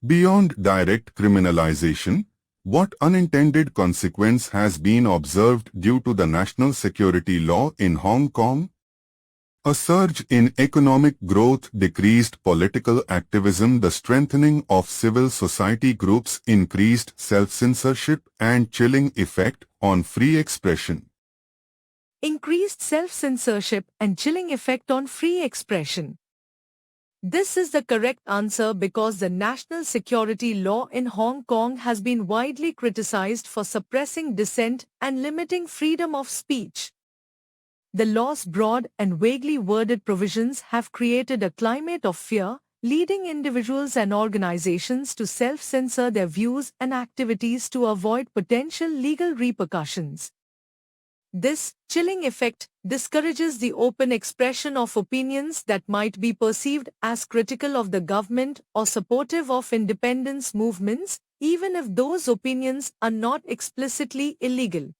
Beyond direct criminalization, what unintended consequence has been observed due to the national security law in Hong Kong? A surge in economic growth, decreased political activism, the strengthening of civil society groups, increased self-censorship and chilling effect on free expression. Increased self-censorship and chilling effect on free expression. This is the correct answer because the national security law in Hong Kong has been widely criticized for suppressing dissent and limiting freedom of speech. The law's broad and vaguely worded provisions have created a climate of fear, leading individuals and organizations to self-censor their views and activities to avoid potential legal repercussions. This chilling effect discourages the open expression of opinions that might be perceived as critical of the government or supportive of independence movements, even if those opinions are not explicitly illegal.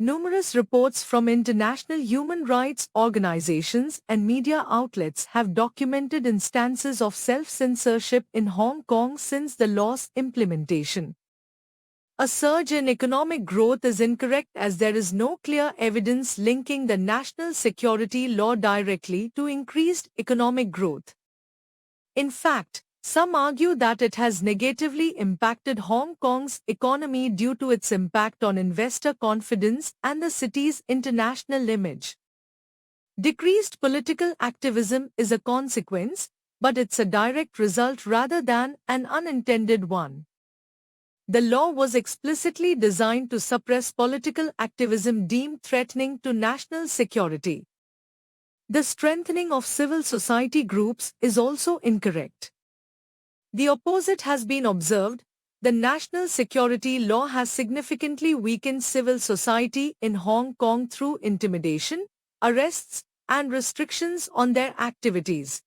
Numerous reports from international human rights organizations and media outlets have documented instances of self-censorship in Hong Kong since the law's implementation. A surge in economic growth is incorrect as there is no clear evidence linking the national security law directly to increased economic growth. In fact, some argue that it has negatively impacted Hong Kong's economy due to its impact on investor confidence and the city's international image. Decreased political activism is a consequence, but it's a direct result rather than an unintended one. The law was explicitly designed to suppress political activism deemed threatening to national security. The strengthening of civil society groups is also incorrect. The opposite has been observed. The national security law has significantly weakened civil society in Hong Kong through intimidation, arrests, and restrictions on their activities.